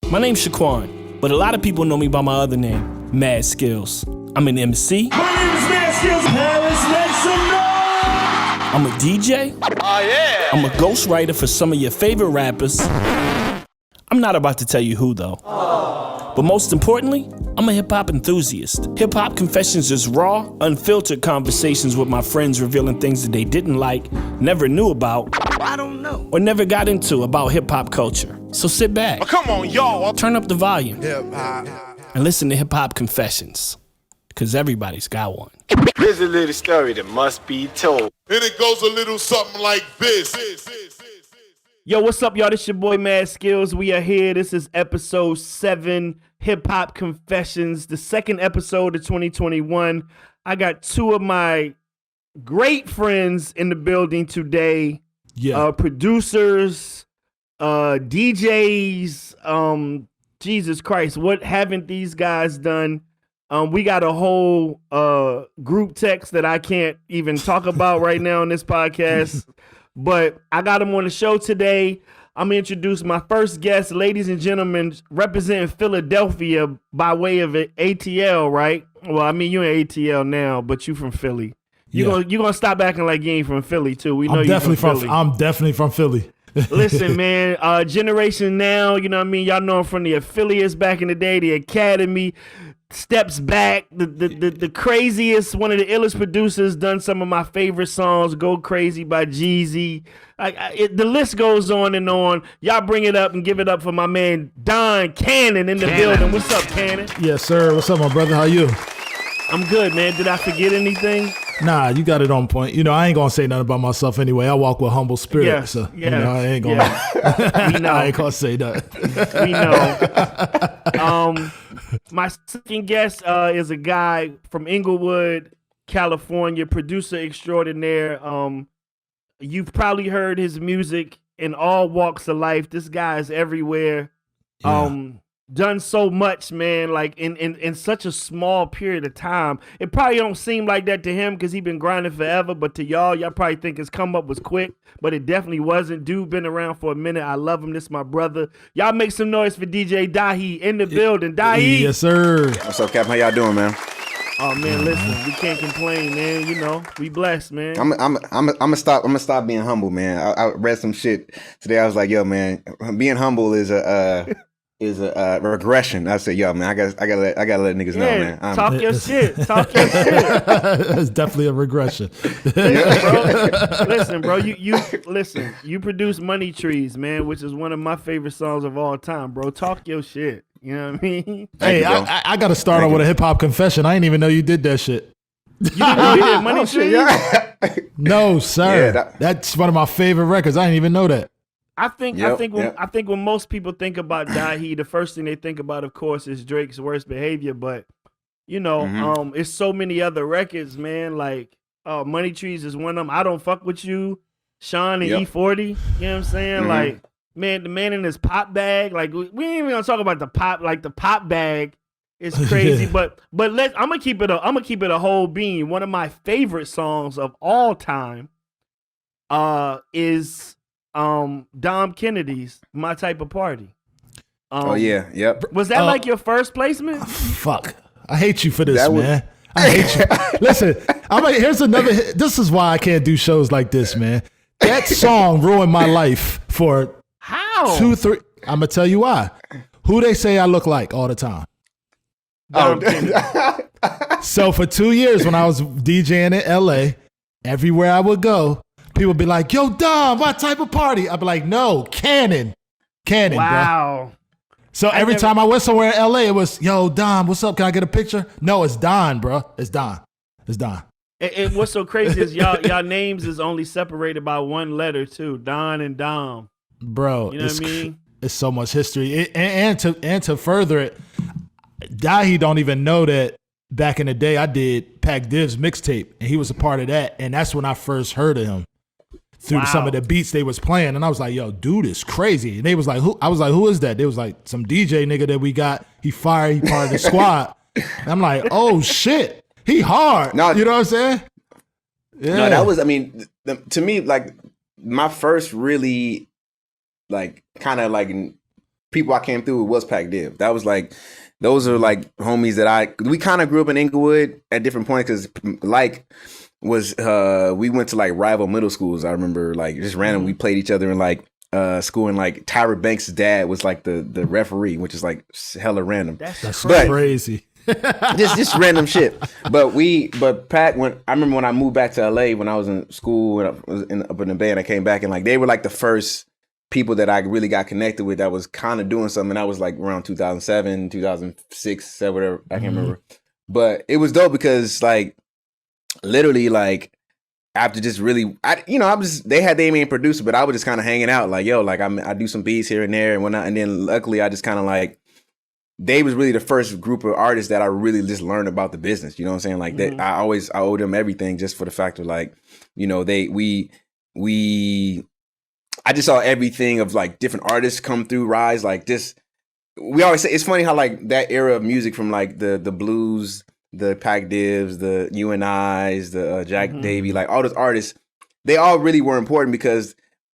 My name's Shaquan, but a lot of people know me by my other name, Mad Skillz. I'm an MC. My name is Mad Skillz. Paris, make some noise. I'm a DJ. Oh, yeah. I'm a ghostwriter for some of your favorite rappers. I'm not about to tell you who, though. But most importantly, I'm a hip-hop enthusiast. Hip-hop confessions is raw, unfiltered conversations with my friends revealing things that they didn't like, never knew about, I don't know. or never got into about hip-hop culture. So sit back. Oh, come on, y'all. Turn up the volume. Hip-hop. And listen to hip-hop confessions. Because everybody's got one. Here's a little story that must be told. And it goes a little something like this. Yo, what's up, y'all? This your boy, Mad Skillz. We are here. This is episode 7, Hip Hop Confessions, the second episode of 2021. I got two of my great friends in the building today. Yeah. Producers, DJs. Jesus Christ, what haven't these guys done? We got a whole group text that I can't even talk about right now on this podcast. But I got them on the show today. I'm going to introduce my first guest, ladies and gentlemen, representing Philadelphia by way of ATL, right? Well, I mean, you're in ATL now, but you from Philly. You're gonna stop acting like you ain't from Philly, too. We know you're from Philly. I'm definitely from Philly. Listen, man, Generation Now, you know what I mean? Y'all know I'm from the affiliates back in the day, the Academy. Steps Back, the craziest, one of the illest producers, done some of my favorite songs, Go Crazy by Jeezy. The list goes on and on. Y'all bring it up and give it up for my man Don Cannon in the building. What's up, Cannon? Yes, sir. What's up, my brother? How you? I'm good, man. Did I forget anything? Nah, you got it on point. You know, I ain't gonna say nothing about myself anyway. I walk with humble spirit. Yeah, so, yeah, you know, I ain't gonna. Yeah. We know. I ain't gonna say that. We know. My second guest is a guy from Inglewood, California, producer extraordinaire. You've probably heard his music in all walks of life. This guy is everywhere. Yeah. Done so much, man, like in such a small period of time. It probably don't seem like that to him because he been grinding forever, but to y'all probably think his come up was quick, but it definitely wasn't. Dude been around for a minute. I love him. This is my brother. Y'all make some noise for DJ Dahi in the building. Dahi. Yes, sir. What's up, Cap? How y'all doing, man? Oh man, listen, we can't complain, man. You know, we blessed, man. I'm gonna stop being humble, man. I read some shit today. I was like, yo, man, being humble is a regression. I said, yo, man, I gotta let niggas know, man. Talk your shit. Talk your shit. It's definitely a regression. Listen, bro. You produce Money Trees, man, which is one of my favorite songs of all time, bro. Talk your shit. You know what I mean? Hey, I got to start on with a hip hop confession. I didn't even know you did that shit. You didn't know you did Money Trees? Yeah. No, sir. Yeah, that's one of my favorite records. I didn't even know that. I think when most people think about Dahi, the first thing they think about, of course, is Drake's Worst Behavior. But you know, it's so many other records, man. Like Money Trees is one of them. I Don't Fuck With You, Sean and E40. You know what I'm saying? Like, man, the man in his pop bag. Like, we ain't even gonna talk about the pop. Like the pop bag is crazy. but I'm gonna keep it a whole bean. One of my favorite songs of all time, is Dom Kennedy's My Type of Party. Oh yeah, yep. Was that like your first placement? Fuck. I hate you for this, man. I hate you. Listen, here's another. This is why I can't do shows like this, man. That song ruined my life for how 2, 3. I'm gonna tell you why. Who they say I look like all the time. So for 2 years when I was DJing in LA, everywhere I would go, people would be like, yo, Dom, what type of party? I'd be like, no, Cannon, wow. Bro. So every time I went somewhere in LA, it was, yo, Dom, what's up? Can I get a picture? No, it's Don, bro. It's Don. And what's so crazy is y'all names is only separated by one letter too, Don and Dom. Bro, you know what I mean? It's so much history. And to further it, Dahi don't even know that back in the day I did Pac Div's mixtape, and he was a part of that, and that's when I first heard of him. Through some of the beats they was playing, and I was like, yo, dude is crazy. And they was like, who? I was like, who is that? They was like, some DJ nigga that we got. He fired, he part of the squad. And I'm like, oh shit, he hard. No, you know what I'm saying? Yeah. No, that was, I mean, to me, like my first really, like, kind of like people I came through with was Pac Div. That was like, those are like homies that we kind of grew up in Inglewood at different points because like was we went to like rival middle schools. I remember like just random we played each other in like school, and like Tyra Banks' dad was like the referee, which is like hella random. That's crazy. just random shit. But Pac, I remember when I moved back to LA when I was in school and I was up in the band, I came back and like they were like the first people that I really got connected with that was kind of doing something. That was like around 2007, 2006, whatever. I can't remember. But it was dope because like literally like after just really, they had their main producer, but I was just kind of hanging out like, yo, like I do some beats here and there and whatnot. And then luckily I just kind of like, they was really the first group of artists that I really just learned about the business. You know what I'm saying? Like that, I owe them everything just for the fact of like, I just saw everything of like different artists come through, rise, like just, we always say, it's funny how like that era of music from like the blues, the Pac Divs, the UNIs, the Jack Davey, like all those artists, they all really were important because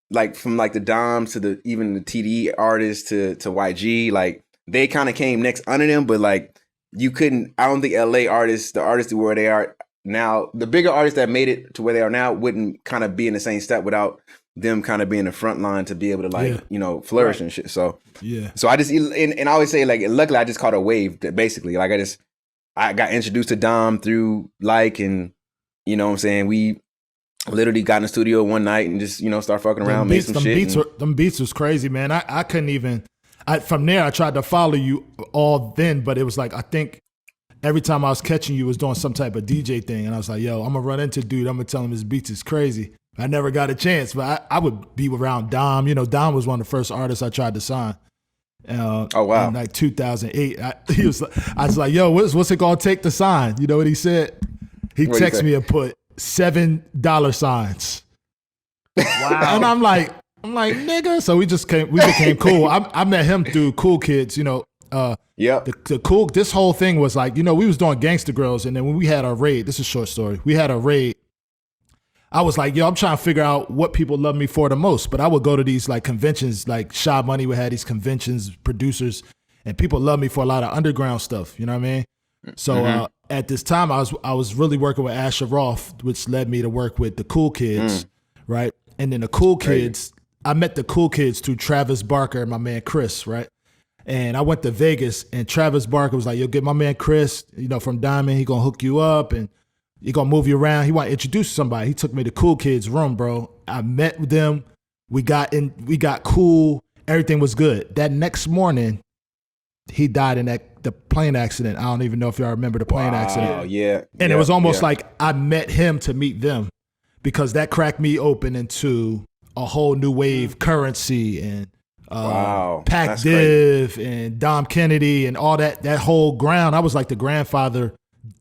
like from like the Doms to even the TDE artists to YG, like they kind of came next under them, but like I don't think LA artists, the artists where they are now, the bigger artists that made it to where they are now wouldn't kind of be in the same step without them kind of being the front line to be able to like, flourish and shit. So, so I just, and I always say like, luckily I just caught a wave that basically like I got introduced to Dom through like, and you know what I'm saying? We literally got in the studio one night and just, start fucking around, made some shit. Them beats was crazy, man. I couldn't even, from there I tried to follow you all then, but it was like, I think every time I was catching you was doing some type of DJ thing. And I was like, yo, I'm gonna run into dude. I'm gonna tell him his beats is crazy. I never got a chance, but I would be around Dom. Dom was one of the first artists I tried to sign. Oh wow! In like 2008, I was like, "Yo, what's it gonna take to sign?" You know what he said? He texted me and put $7 signs. Wow! And I'm like, nigga. So we became cool. I met him through Cool Kids. The cool. This whole thing was like, we was doing Gangsta Girls, and then when we had our raid, this is a short story. We had a raid. I was like, yo, I'm trying to figure out what people love me for the most. But I would go to these like conventions, like Sha Money would have these conventions, producers, and people love me for a lot of underground stuff. You know what I mean? So at this time, I was really working with Asher Roth, which led me to work with the Cool Kids, right? And then the Cool Kids, I met the Cool Kids through Travis Barker and my man Chris, right? And I went to Vegas, and Travis Barker was like, yo, get my man Chris, from Diamond, he gonna hook you up, and he gonna move you around. He want to introduce somebody. He took me to Cool Kids' room, bro. I met with them. We got cool. Everything was good. That next morning, he died in the plane accident. I don't even know if y'all remember the plane accident. Oh yeah. And it was almost like I met him to meet them, because that cracked me open into a whole new wave, Currency and Pac Div and Dom Kennedy and all that whole ground. I was like the grandfather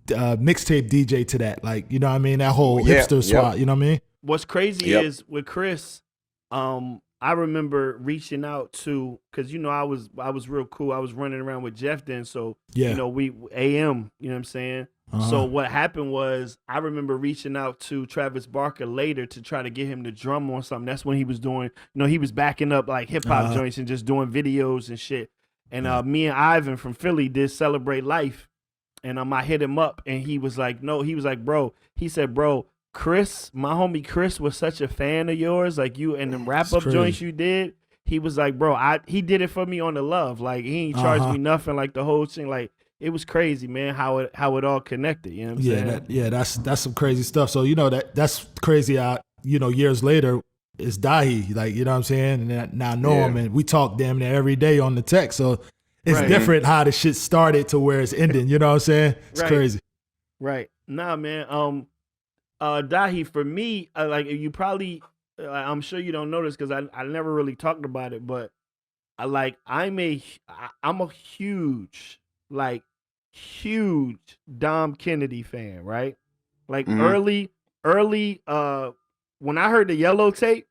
mixtape DJ to that, like, you know what I mean, that whole hipster spot, you know what I mean? What's crazy is with Chris, I remember reaching out to, because I was real cool. I was running around with Jeff then, so we AM, you know what I'm saying? So what happened was, I remember reaching out to Travis Barker later to try to get him to drum on something. That's when he was doing, he was backing up like hip hop joints and just doing videos and shit. And me and Ivan from Philly did Celebrate Life. And I hit him up, and he was like, no, he was like, bro, he said, bro, Chris, my homie Chris was such a fan of yours, like you and the wrap up joints you did. He was like, bro, he did it for me on the love. Like, he ain't charged me nothing, like the whole thing. Like, it was crazy, man, how it all connected. You know what I'm saying? That's some crazy stuff. So, that's crazy. Years later, it's Dahi, like, you know what I'm saying? And now I know him, and we talk damn near every day on the text. So it's different how the shit started to where it's ending. You know what I'm saying? It's crazy. Right. Nah, man. Dahi, for me, like, you probably, I'm sure you don't know this because I never really talked about it, but I'm a huge Dom Kennedy fan, right? Like early, when I heard the Yellow tape,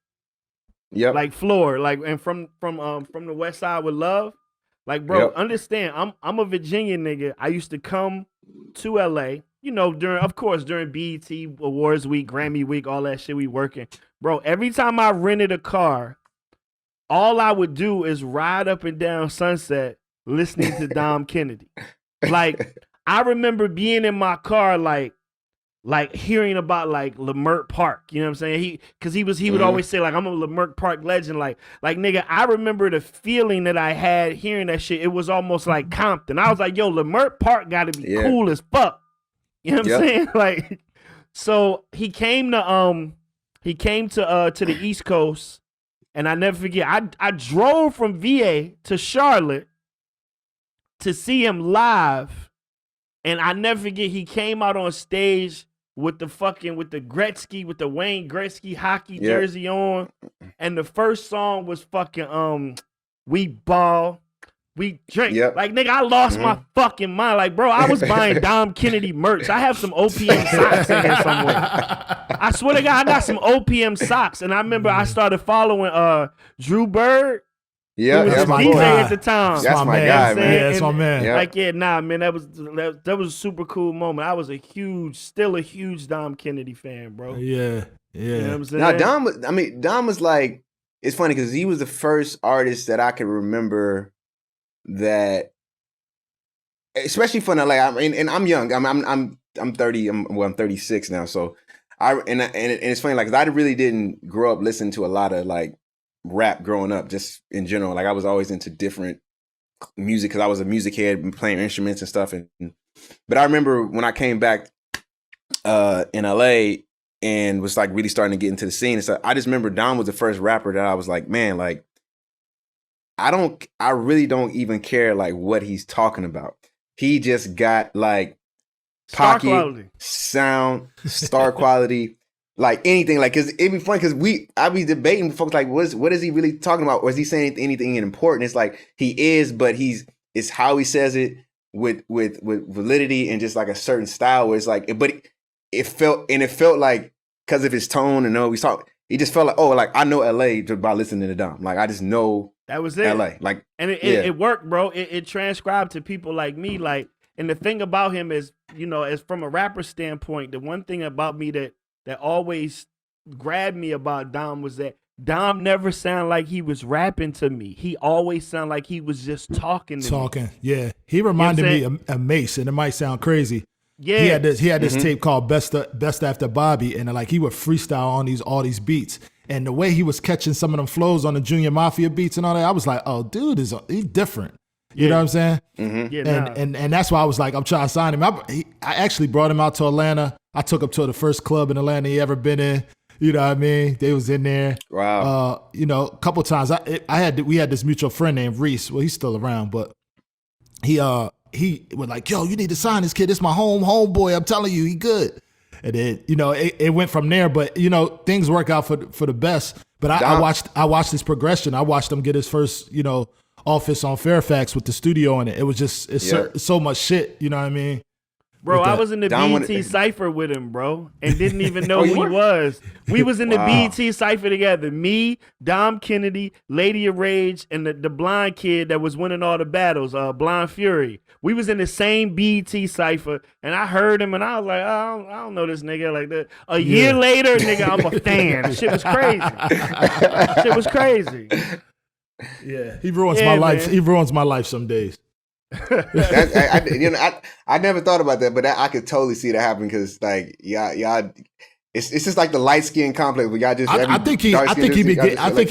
like Floor, like, and from the West Side with Love. Like, bro, understand, I'm a Virginia nigga. I used to come to LA, during BET Awards Week, Grammy Week, all that shit we working. Bro, every time I rented a car, all I would do is ride up and down Sunset listening to Dom Kennedy. Like, I remember being in my car, like hearing about like Leimert Park, you know what I'm saying? He would always say like, I'm a Leimert Park legend. Like nigga, I remember the feeling that I had hearing that shit. It was almost like Compton. I was like, yo, Leimert Park got to be cool as fuck. You know what I'm saying? Like, so he came to the East Coast, and I never forget. I drove from VA to Charlotte to see him live, and I never forget. He came out on stage with the Wayne Gretzky hockey jersey on, and the first song was fucking We Ball, We Drink. Like, nigga, I lost my fucking mind. Like, bro, I was buying Dom Kennedy merch. I have some OPM socks in here somewhere. I swear to God, I got some OPM socks, and I remember I started following Drew Bird. Yeah, who was that's the my DJ guy. at the time. That's my guy, man. Yeah, that's my man. Yep. Like, man, that was a super cool moment. I was still a huge Dom Kennedy fan, bro. Yeah. You know what I'm saying? Now, Dom was like, it's funny because he was the first artist that I could remember that, especially for LA. And I'm young. I'm 30. I'm 36 now. So and it's funny, like, 'cause I really didn't grow up listening to a lot of like rap growing up, just in general. Like, I was always into different music because I was a music head, playing instruments and stuff. But I remember when I came back in LA and was like really starting to get into the scene and stuff, I just remember Dom was the first rapper that I was like, man, like, I really don't even care like what he's talking about. He just got like pocket sound, star quality. Like anything, like, cause it'd be funny because I be debating with folks like, what is he really talking about? Or is he saying anything important? It's like he is, but it's how he says it with validity and just like a certain style where it's like, but it felt like because of his tone and he's talking, he just felt like, oh, like I know LA just by listening to Dom. Like I just know that was it. LA. Like, and it worked, bro. It transcribed to people like me. Like, and the thing about him is, you know, as from a rapper standpoint, the one thing about me that always grabbed me about Dom was that Dom never sounded like he was rapping to me. He always sounded like he was just talking to me. Yeah. He reminded me of Mace, and it might sound crazy. Yeah. He had this tape called Best After Bobby, and like he would freestyle on all these beats. And the way he was catching some of them flows on the Junior Mafia beats and all that, I was like, oh, dude, he's different. You know what I'm saying? Mm-hmm. Yeah, and that's why I was like, I'm trying to sign him. I actually brought him out to Atlanta. I took him to the first club in Atlanta he ever been in. You know what I mean? They was in there. Wow. You know, a couple times we had this mutual friend named Reese. Well, he's still around, but he was like, yo, you need to sign this kid. This my homeboy. I'm telling you, he good. And then, you know, it went from there. But, you know, things work out for the best. But I watched his progression. I watched him get his first, you know, office on Fairfax with the studio in it. It was just so much shit. You know what I mean? Bro, I was in the BET Cypher with him, bro, and didn't even know who he was. We was in the BET Cypher together. Me, Dom Kennedy, Lady of Rage, and the blind kid that was winning all the battles, Blind Fury. We was in the same BET Cypher, and I heard him, and I was like, oh, I don't know this nigga like that. A year later, nigga, I'm a fan. Shit was crazy. Yeah, he ruins my life. He ruins my life some days. I never thought about that, but I could totally see that happen because, like, y'all, it's just like the light skin complex. But y'all just, I think he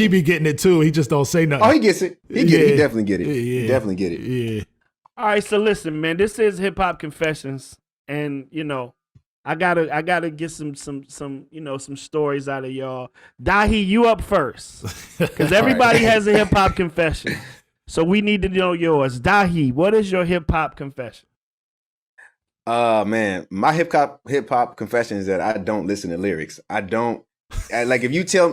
be getting it too. He just don't say nothing. Oh, he gets it. He definitely get it. Yeah. He definitely get it. Yeah. All right, so listen, man. This is Hip Hop Confessions, and you know, I gotta get some stories out of y'all. Dahi, you up first, because everybody has a hip hop confession. So we need to know yours. Dahi, what is your hip hop confession? Man, my hip hop confession is that I don't listen to lyrics. I don't like if you tell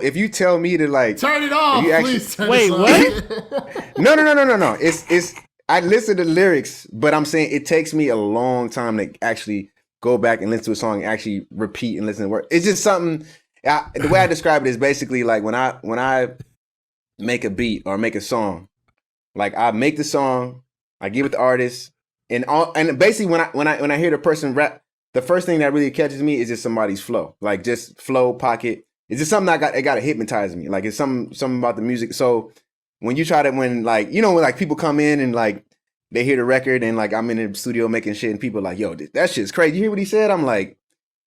me to like turn it off, please. Wait, what? No. It's I listen to lyrics, but I'm saying it takes me a long time to actually go back and listen to a song and actually repeat and listen to words. It's just something. The way I describe it is basically like when I make a beat or make a song. Like I make the song, I give it the artist, and basically when I hear the person rap, the first thing that really catches me is just somebody's flow, like just flow pocket. It's just something it got to hypnotize me. Like it's something about the music. So when you try to, when like, you know, when like people come in and like they hear the record and like I'm in the studio making shit and people are like, yo, that shit's crazy. You hear what he said? I'm like,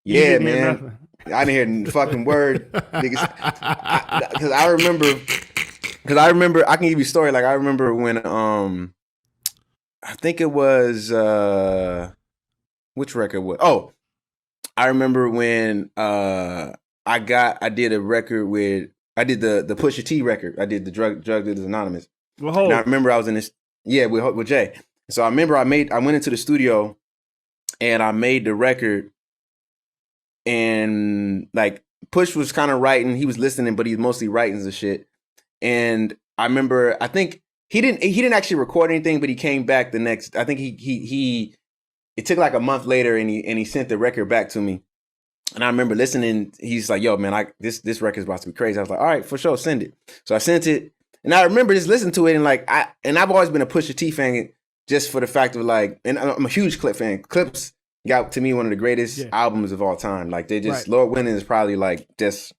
yeah, man. I didn't hear the fucking word. Because I remember, I can give you a story. Like I remember when, I think it was, which record was, oh, I remember when I did a record with, I did the Pusha T record. I did the Drug Dealers Anonymous. Well, and I remember I was in this, with Jay. So I remember I went into the studio and I made the record, and like Push was kind of writing, he was listening, but he's mostly writing the shit. And I remember, I think he didn't actually record anything, but he came back the next, I think he it took like a month later and he sent the record back to me. And I remember listening, he's like, yo, man, this record's about to be crazy. I was like, all right, for sure, send it. So I sent it. And I remember just listening to it and like, I've always been a Pusha T fan just for the fact of like, and I'm a huge Clip fan. Clips got to me one of the greatest albums of all time. Like they just, Lord Willing is probably like just,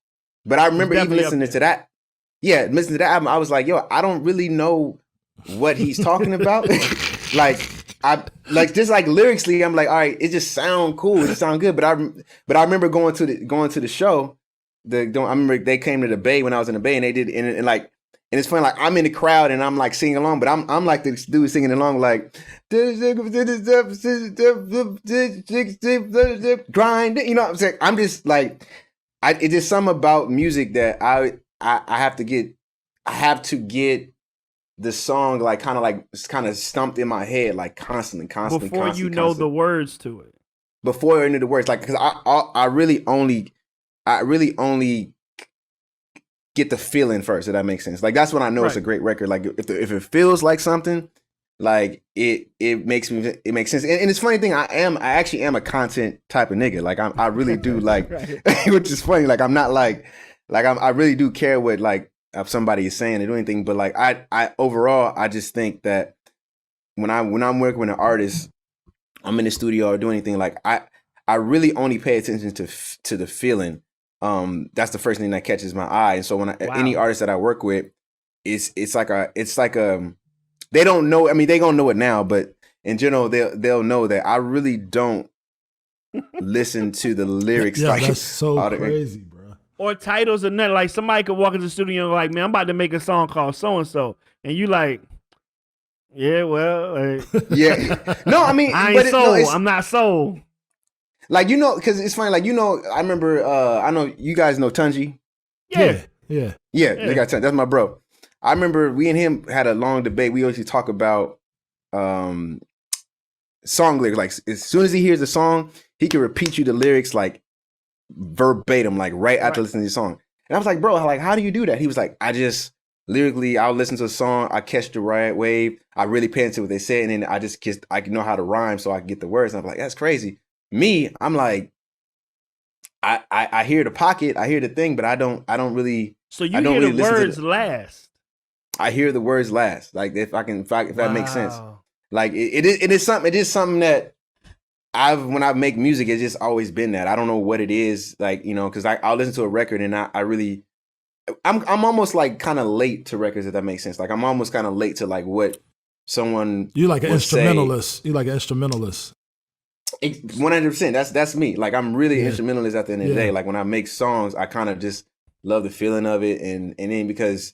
but I remember even listening to that. Yeah, listening to that album, I was like, yo, I don't really know what he's talking about. Like just like lyrically, I'm like, all right, it just sound cool, it sound good. But I remember going to the show. I remember they came to the Bay when I was in the Bay, and they did, and like, and it's funny, like I'm in the crowd and I'm like singing along, but I'm like the dude singing along like grind, you know what I'm saying? I'm just like, it's just something about music that I have to get the song like kind of stumped in my head like constantly before you know the words to it. Before I knew the words, like because I really only get the feeling first. If that makes sense. Like that's when I know it's a great record. Like if it feels like something, like it makes sense. And it's funny thing, I actually am a content type of nigga. Like I really do like, which is funny. Like I'm not like I really do care what like if somebody is saying or do anything, but like I overall I just think that when I'm working with an artist, I'm in the studio or do anything, like I really only pay attention to the feeling. That's the first thing that catches my eye. And so when any artist that I work with, it's like they don't know. I mean, they gonna know it now, but in general, they'll know that I really don't listen to the lyrics. Yeah, like, that's so crazy, bro. Or titles or nothing. Like somebody could walk into the studio and like, man, I'm about to make a song called so and so, and you like, yeah, well, yeah, no, I mean, I ain't sold. I'm not sold. Like because it's funny. Like I remember. I know you guys know Tunji. Yeah. They got Tunji. That's my bro. I remember we and him had a long debate. We always talk about song lyrics. Like as soon as he hears the song, he can repeat you the lyrics like verbatim, like right after listening to the song. And I was like, bro, like how do you do that? He was like, I just lyrically, I'll listen to a song, I catch the right wave, I really pay attention to what they say, and then I can know how to rhyme so I can get the words. And I'm like, that's crazy. Me, I'm like, I hear the pocket, I hear the thing, but I don't really. So you hear the words last. I hear the words last. Like if that makes sense. Like it is something that when I make music, it's just always been that. I don't know what it is, like, you know, because I'll listen to a record and I'm almost like kind of late to records, if that makes sense. Like I'm almost kind of late to like what someone you like an instrumentalist. You like an instrumentalist. 100%. That's me. Like I'm really instrumentalist at the end of the day. Like when I make songs, I kind of just love the feeling of it, and then because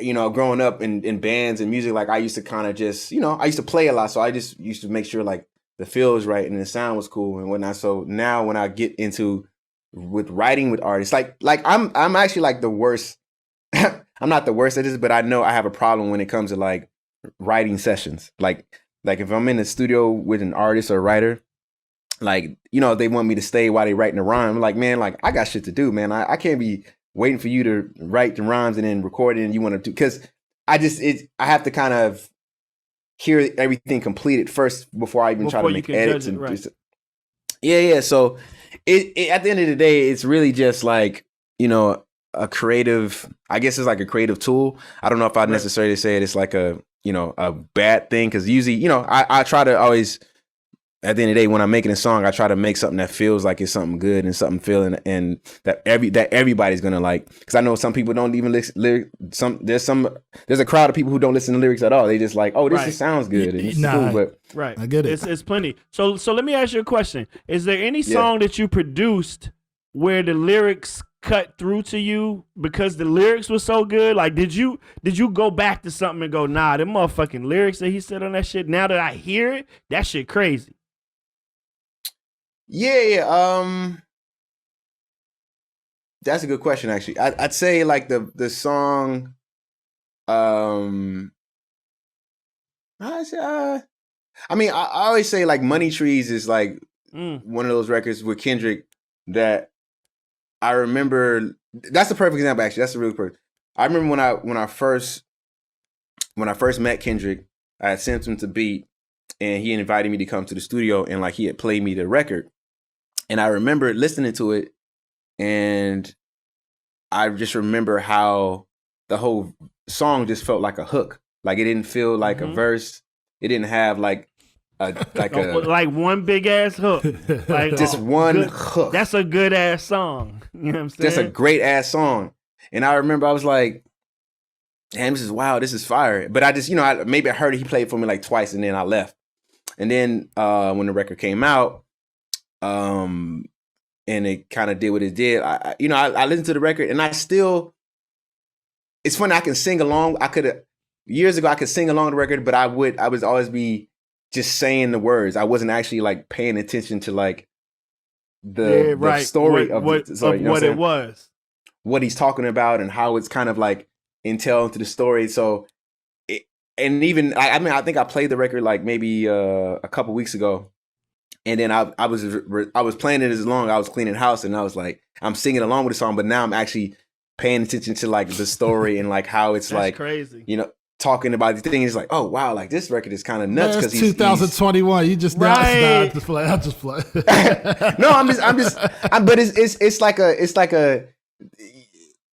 growing up in bands and music, like I used to kind of just I used to play a lot, so I just used to make sure like the feel was right and the sound was cool and whatnot. So now when I get into with writing with artists, like I'm actually like the worst. I'm not the worst at this, but I know I have a problem when it comes to like writing sessions. Like if I'm in the studio with an artist or a writer, like, they want me to stay while they writing a rhyme. I'm like, man, like I got shit to do, man. I can't be waiting for you to write the rhymes and then record it and you want to do, because I have to kind of hear everything completed first before I even try to make edits. Yeah. So it at the end of the day, it's really just like, a creative, I guess it's like a creative tool. I don't know if I'd necessarily say it's like a bad thing. Cause usually, I try to always at the end of the day, when I'm making a song, I try to make something that feels like it's something good and something feeling, and that everybody's gonna like. Because I know some people don't even listen lyrics. There's a crowd of people who don't listen to lyrics at all. They just like, oh, this just sounds good and it's cool. But right, I get it. It's plenty. So let me ask you a question: is there any song that you produced where the lyrics cut through to you because the lyrics were so good? Like, did you go back to something and go, nah, them motherfucking lyrics that he said on that shit, now that I hear it, that shit crazy? Yeah. That's a good question, actually. I'd say like the song. I mean, I always say like Money Trees is like one of those records with Kendrick that I remember. That's the perfect example, actually. That's the real perfect. I remember when I first met Kendrick, I had sent him to beat, and he invited me to come to the studio, and like he had played me the record. And I remember listening to it, and I just remember how the whole song just felt like a hook. Like it didn't feel like a verse. It didn't have like like one big ass hook. Like just one hook. That's a good ass song. You know what I'm saying? That's a great ass song. And I remember I was like, damn, this is fire. But I just, maybe I heard it, he played for me like twice, and then I left. And then when the record came out, and it kind of did what it did. I listened to the record, and I still. It's funny. I can sing along. Years ago I could sing along the record, but I would always be just saying the words. I wasn't actually like paying attention to like the story of what it was, what he's talking about, and how it's kind of like entailed into the story. So, and even I think I played the record like maybe a couple weeks ago. And then I was playing it as long. I was cleaning house, and I was like, I'm singing along with the song, but now I'm actually paying attention to like the story and like how it's like crazy, talking about the thing. It's like, oh wow, like this record is kind of nuts because he's 2021. You just right. I'll just play. No, but it's like a.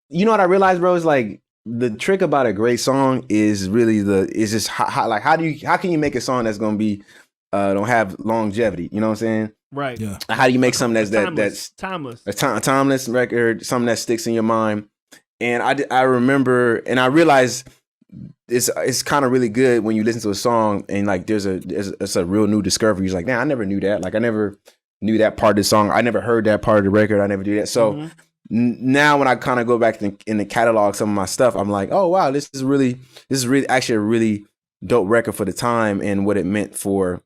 You know what I realized, bro? Is like the trick about a great song is really just like how can you make a song that's gonna be don't have longevity? You know what I'm saying? Right. Yeah. How do you make something that's timeless? A timeless record, something that sticks in your mind. And I remember, and I realized it's kind of really good when you listen to a song and like it's a real new discovery. You're like, man, I never knew that. Like I never knew that part of the song. I never heard that part of the record. I never do that. So now when I kind of go back in the catalog some of my stuff, I'm like, oh wow, this is really actually a really dope record for the time and what it meant for,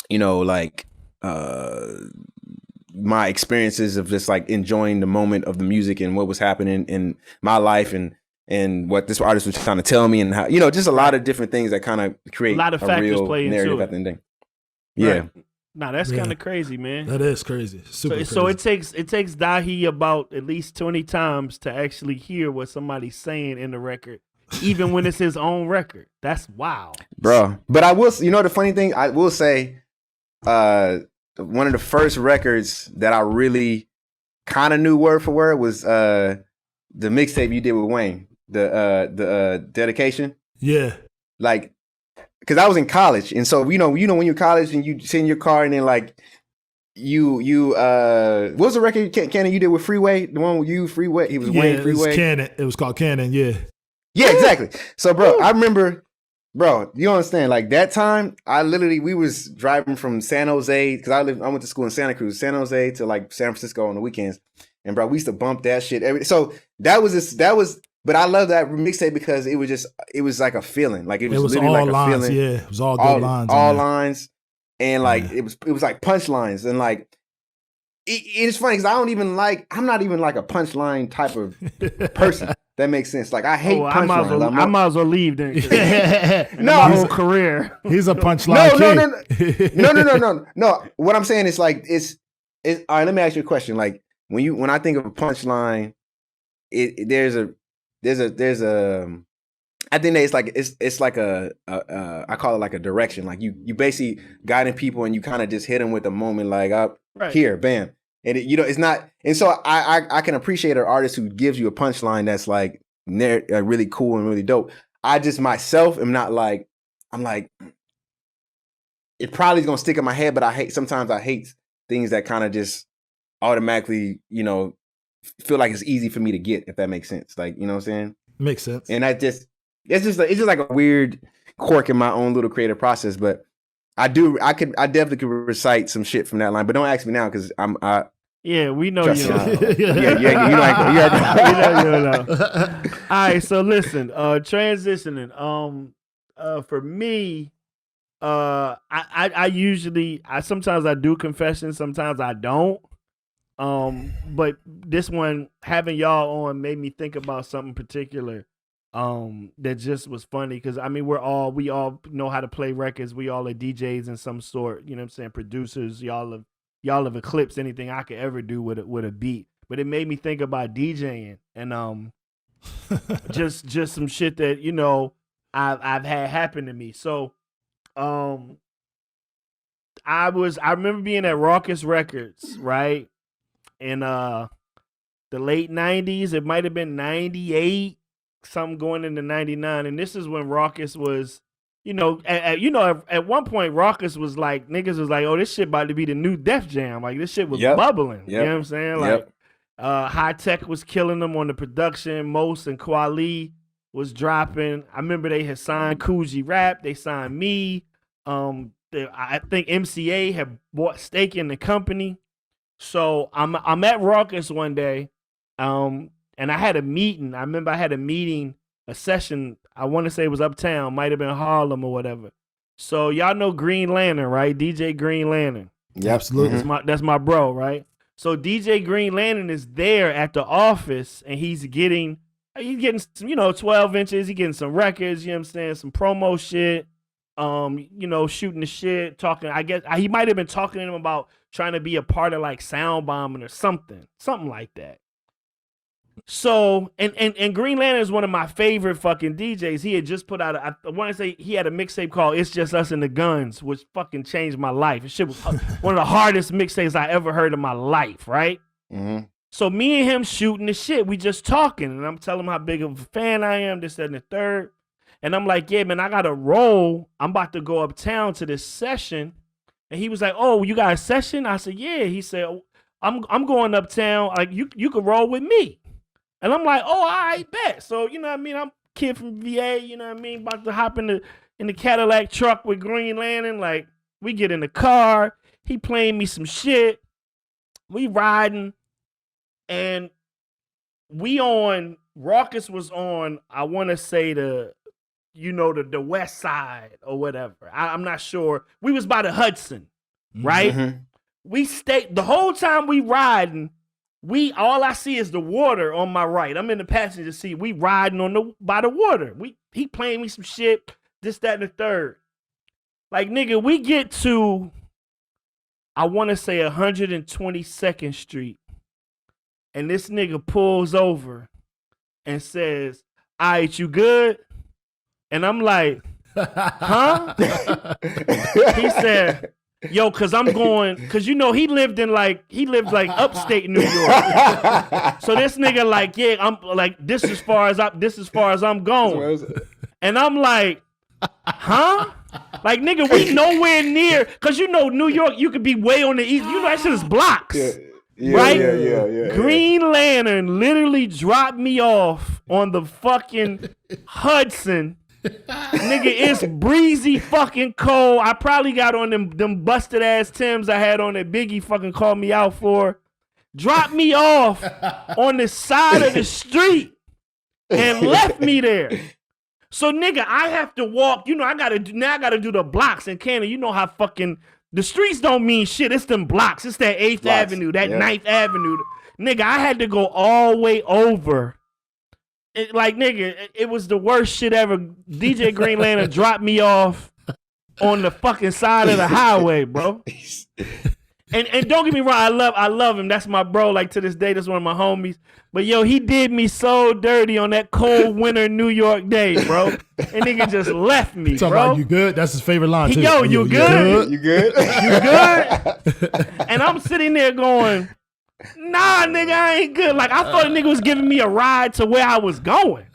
like my experiences of just like enjoying the moment of the music and what was happening in my life and what this artist was trying to tell me and how, just a lot of different things that kind of create a lot of factors real play narrative into it. at the end of the day. Yeah. Right. Nah, that's kind of crazy, man. That is crazy. Super crazy. So it takes Dahi about at least 20 times to actually hear what somebody's saying in the record, even when it's his own record. That's wild, bro. But I will, the funny thing, I will say, one of the first records that I really kind of knew word for word was the mixtape you did with Wayne, the dedication. Yeah, like because I was in college, and so when you're in college and you sit in your car and then like you what was the record Cannon you did with Freeway? The one with you Freeway? He was Wayne Freeway. It was Cannon. It was called Cannon. Yeah. Yeah, exactly. So, bro, I remember. Bro, you understand? Like that time, we was driving from San Jose because I went to school in Santa Cruz, San Jose to like San Francisco on the weekends, and bro, we used to bump that shit so that was. But I love that mixtape because it was like a feeling, like it was literally all like lines, a feeling. Yeah, it was all good lines, all lines, and like it was like punchlines, and like it's funny because I'm not even like a punchline type of person. That makes sense. Like I hate punchlines. I might as well leave then. No, my whole career. He's a punchline. No. What I'm saying is like it's all right. Let me ask you a question. Like when I think of a punchline, there's a I think that it's like a I call it like a direction. Like you basically guiding people and you kind of just hit them with a moment like up here, bam. And it's not, and so I can appreciate an artist who gives you a punchline that's like really cool and really dope. I just myself am not like, I'm like, it probably is gonna stick in my head, but sometimes I hate things that kind of just automatically, feel like it's easy for me to get, if that makes sense. Like, you know what I'm saying? Makes sense. And it's just like a weird quirk in my own little creative process. But I definitely could recite some shit from that line. But don't ask me now because Yeah, we know Trust you me. know. yeah, you like We know you know. All right, so listen, transitioning. For me, I usually sometimes I do confessions, sometimes I don't. But this one, having y'all on made me think about something particular. That just was funny because I mean we all know how to play records. We all are DJs in some sort. You know what I'm saying? Producers. Y'all have eclipsed anything I could ever do with a beat. But it made me think about DJing and just some shit that I've had happen to me. So I remember being at Raucous Records, right? In the late 90s, it might have been 98, something going into 99, and this is when Raucous was, at one point Raucous was like, niggas was like, oh, this shit about to be the new Def Jam, like this shit was bubbling. You know what I'm saying? Like, High Tech was killing them on the production. Mos and Kweli was dropping. I remember they had signed Coogee Rap. They signed me. I think MCA had bought stake in the company. So I'm at Raucous one day, and I had a meeting. I remember I had a session. I want to say it was uptown, might have been Harlem or whatever. So y'all know Green Lantern, right? DJ Green Lantern. Yeah, absolutely. That's my bro, right? So DJ Green Lantern is there at the office, and he's getting some, 12 inches. He getting some records. You know what I'm saying? Some promo shit. Shooting the shit, talking. I guess he might have been talking to him about trying to be a part of like Sound Bombing or something like that. So, and Green Lantern is one of my favorite fucking DJs. He had just put out, I want to say he had a mixtape called It's Just Us and the Guns, which fucking changed my life. It shit was one of the hardest mixtapes I ever heard in my life, right? Mm-hmm. So me and him shooting the shit, we just talking, and I'm telling him how big of a fan I am, this, that, and the third. And I'm like, yeah, man, I got to roll. I'm about to go uptown to this session. And he was like, oh, you got a session? I said, yeah. He said, oh, I'm going uptown. Like, you could roll with me. And I'm like, oh, all right, bet. So, you know what I mean? I'm a kid from VA, you know what I mean? About to hop in the Cadillac truck with Green Lantern. Like, we get in the car. He playing me some shit. We riding. And Raucous was on, I want to say the west side or whatever. I'm not sure. We was by the Hudson, right? Mm-hmm. We stayed the whole time we riding. All I see is the water on my right. I'm in the passenger seat. We riding by the water. He playing me some shit, this, that, and the third. Like, nigga, we get to, I want to say 122nd Street. And this nigga pulls over and says, all right, you good? And I'm like, huh? He said, yo, cause he lived like upstate New York. So this nigga like, yeah, I'm like, this is as far as I'm going. And I'm like, huh? Like, nigga, we nowhere near, cause New York, you could be way on the east. That shit is blocks. Yeah, right? Yeah. Green Lantern literally dropped me off on the fucking Hudson. Nigga, it's breezy fucking cold. I probably got on them busted ass Timbs I had on that Biggie fucking called me out for. Dropped me off on the side of the street and left me there. So nigga, I have to walk. I gotta do the blocks in Canada. You know how fucking the streets don't mean shit. It's them blocks. It's that 8th Avenue, that 9th Avenue. Nigga, I had to go all the way over. It was the worst shit ever. DJ Green Lantern dropped me off on the fucking side of the highway, bro. And don't get me wrong, I love him. That's my bro. Like, to this day, that's one of my homies. But yo, he did me so dirty on that cold winter New York day, bro. And nigga just left me, Talking bro. about you good? That's his favorite line too. Yo, you good? You good? You good? And I'm sitting there going, nah, nigga, I ain't good. Like, I thought the nigga was giving me a ride to where I was going.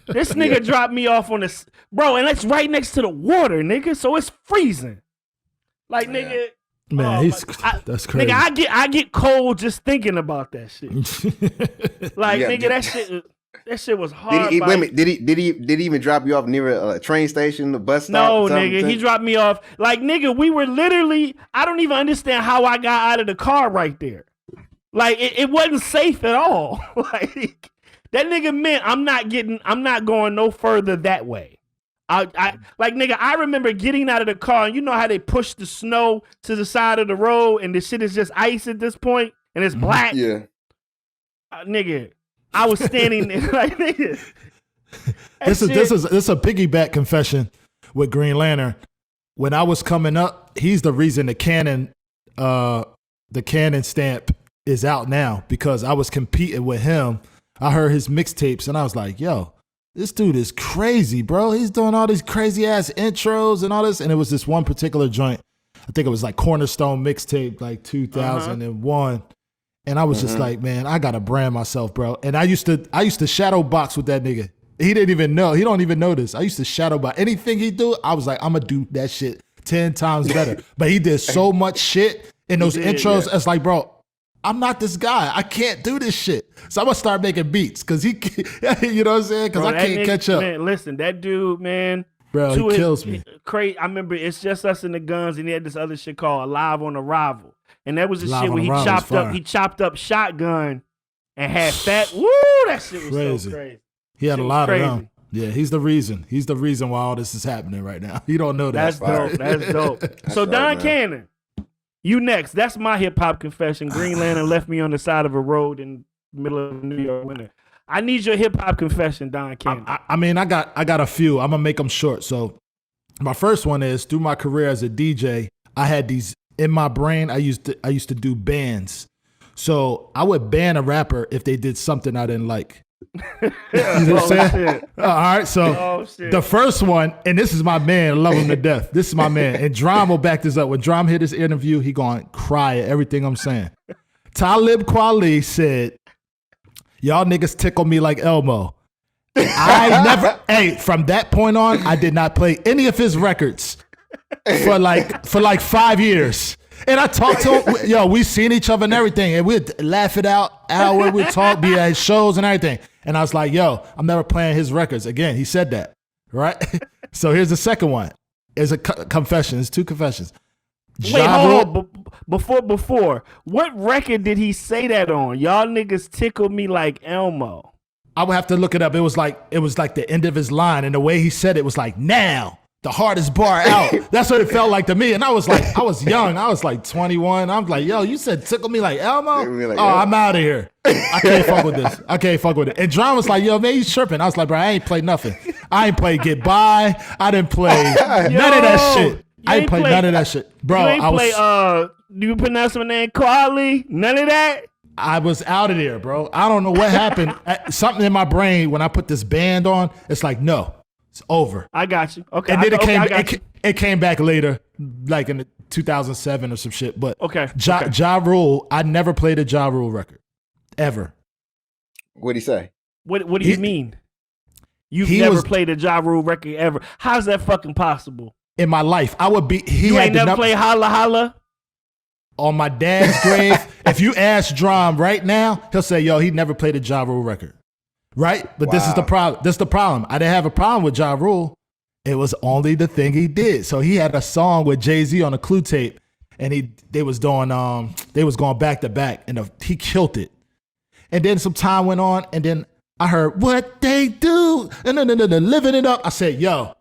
This nigga dropped me off on this, bro, and that's right next to the water, nigga. So it's freezing. Like nigga, Man, that's crazy. Nigga, I get cold just thinking about that shit. Like nigga, that shit was hard. Did he even drop you off near a train station, the bus stop? No, nigga, he dropped me off. Like nigga, we were literally. I don't even understand how I got out of the car right there. Like it wasn't safe at all. Like that nigga meant I'm not going no further that way. I like nigga, I remember getting out of the car and you know how they push the snow to the side of the road and the shit is just ice at this point and it's black. Yeah. Nigga, I was standing there like nigga. This is a piggyback confession with Green Lantern. When I was coming up, he's the reason the Cannon stamp is out now because I was competing with him. I heard his mixtapes and I was like, yo, this dude is crazy, bro. He's doing all these crazy ass intros and all this. And it was this one particular joint. I think it was like Cornerstone mixtape, like 2001. And I was just like, man, I gotta brand myself, bro. And I used to shadow box with that nigga. He didn't even know. He don't even know this. I used to shadow box. Anything he do, I was like, I'm gonna do that shit 10 times better. But he did so much shit in those intros. It's like, bro, I'm not this guy. I can't do this shit. So I'm gonna start making beats because he, you know what I'm saying? Because I can't catch up. Man, listen, that dude, man, bro, he kills me. Crazy. I remember It's Just Us and the Guns, and he had this other shit called Alive on Arrival, and that was the shit where he chopped up Shotgun and had fat. Woo, that shit was crazy. So crazy. He had a lot of them. Yeah, he's the reason. He's the reason why all this is happening right now. You don't know that. That's dope. That's dope. So Don Cannon. You next. That's my hip hop confession. Green Lantern left me on the side of a road in the middle of New York winter. I need your hip hop confession, Don Cannon. I mean, I got a few. I'm gonna make them short. So, my first one is through my career as a DJ, I had these in my brain. I used to do bands. So I would ban a rapper if they did something I didn't like. You know what I'm saying? All right, so the first one, and this is my man, I love him to death. This is my man, and Drum will back this up. When Drum hit his interview, he gonna cry at everything I'm saying. Talib Kweli said, "Y'all niggas tickle me like Elmo." From that point on, I did not play any of his records for like 5 years. And I talked to him, yo, we seen each other and everything, and we'd laugh it out, hour, we'd talk, be at shows and everything. And I was like, yo, I'm never playing his records again. He said that, right? So here's the second one. It's a confession. It's two confessions. Wait, hold on. Before, what record did he say that on? Y'all niggas tickle me like Elmo. I would have to look it up. It was like the end of his line, and the way he said it was like, now. The hardest bar out. That's what it felt like to me. And I was like, I was young. I was like 21. I'm like, yo, you said tickle me like Elmo? Like, I'm out of here. I can't fuck with this. I can't fuck with it. And John was like, yo, man, you tripping. I was like, bro, I ain't played nothing. I ain't played Get By. I didn't play none of that shit. I ain't played none of that shit. Bro, you ain't play, do you pronounce my name Quali? None of that? I was out of there, bro. I don't know what happened. Something in my brain, when I put this band on, it's like, no. It's over. I got you. Okay. And then it came back later, like in 2007 or some shit. But Ja Rule, I never played a Ja Rule record. Ever. What'd he say? What do you mean? You've never played a Ja Rule record ever. How's that fucking possible? In my life. I would be You ain't never played Holla Holla? On my dad's grave. If you ask Drum right now, he'll say, yo, he never played a Ja Rule record. Right? But This is the problem. This is the problem. I didn't have a problem with Ja Rule. It was only the thing he did. So he had a song with Jay-Z on a Clue tape, and they was going back to back, and he killed it. And then some time went on, and then I heard what they do, and then living it up. I said, yo,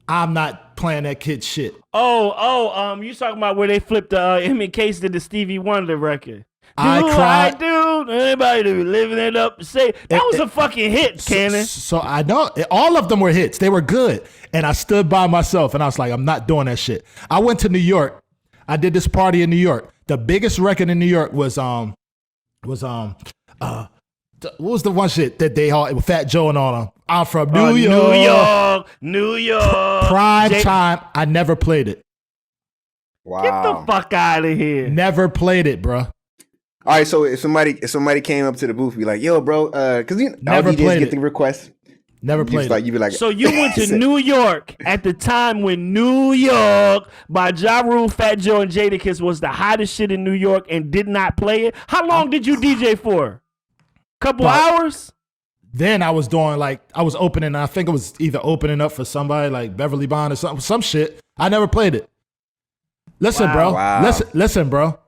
I'm not playing that kid shit. You talking about where they flipped him and Case did the Stevie Wonder record. I cried. Anybody living it up. Say that was a fucking hit, Cannon. So I know all of them were hits. They were good, and I stood by myself, and I was like, I'm not doing that shit. I went to New York. I did this party in New York. The biggest record in New York was what was the one shit that they all with Fat Joe and all them? I'm from New York. New York. Prime time. I never played it. Wow. Get the fuck out of here. Never played it, bro. All right, so if somebody came up to the booth, be like, "Yo, bro," because never all DJs played get it. the request. Never played it. You be like, So you went to New York at the time when New York by Ja Rule, Fat Joe, and Jadakiss was the hottest shit in New York and did not play it. How long did you DJ for? Couple hours? Then I was doing I was opening. I think it was either opening up for somebody like Beverly Bond or some shit. I never played it. Listen, bro. Wow. Listen, bro.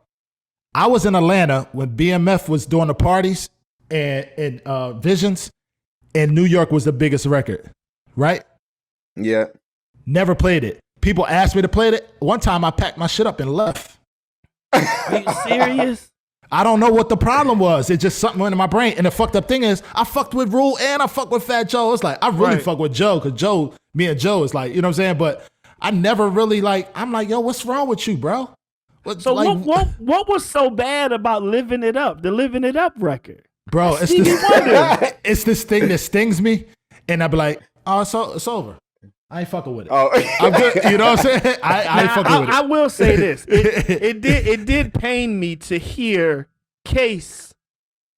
I was in Atlanta when BMF was doing the parties and Visions. And New York was the biggest record, right? Yeah. Never played it. People asked me to play it. One time I packed my shit up and left. Are you serious? I don't know what the problem was. It just something went in my brain. And the fucked up thing is I fucked with Rule and I fucked with Fat Joe. It's like I really fuck with Joe because me and Joe is like, you know what I'm saying? But I never really I'm like, yo, what's wrong with you, bro? What was so bad about Living It Up, the Living It Up record? Bro, it's this thing that stings me, and I be like, oh, it's over. I ain't fucking with it. Oh. I'm good. You know what I'm saying? I ain't fucking with it. I will say this. It did pain me to hear Case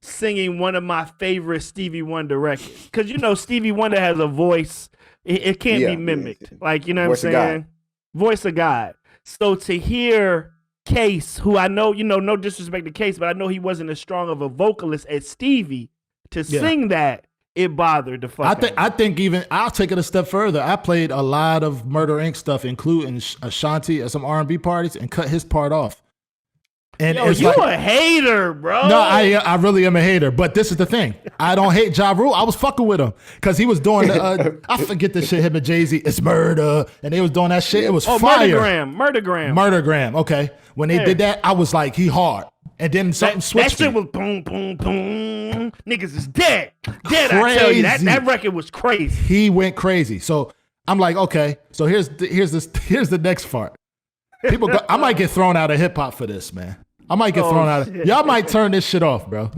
singing one of my favorite Stevie Wonder records. Because, you know, Stevie Wonder has a voice. It can't be mimicked. Like, you know what I'm saying? Voice of God. So to hear Case, who I know, you know, no disrespect to Case, but I know he wasn't as strong of a vocalist as Stevie to sing that. It bothered the fuck. I think even I'll take it a step further. I played a lot of Murder Inc. stuff, including Ashanti at some R&B parties, and cut his part off. And yo, you a hater, bro. No, I really am a hater. But this is the thing. I don't hate Ja Rule. I was fucking with him because he was doing I forget the shit. Him and Jay-Z. It's murder, and they was doing that shit. It was fire. Murdergram. Okay, when they did that, I was like, he hard. And then something switched. That shit was boom, boom, boom. Niggas is dead. Crazy. I tell you, that record was crazy. He went crazy. So I'm like, okay. So here's the next part. I might get thrown out of hip hop for this, man. I might get thrown out. Y'all might turn this shit off, bro.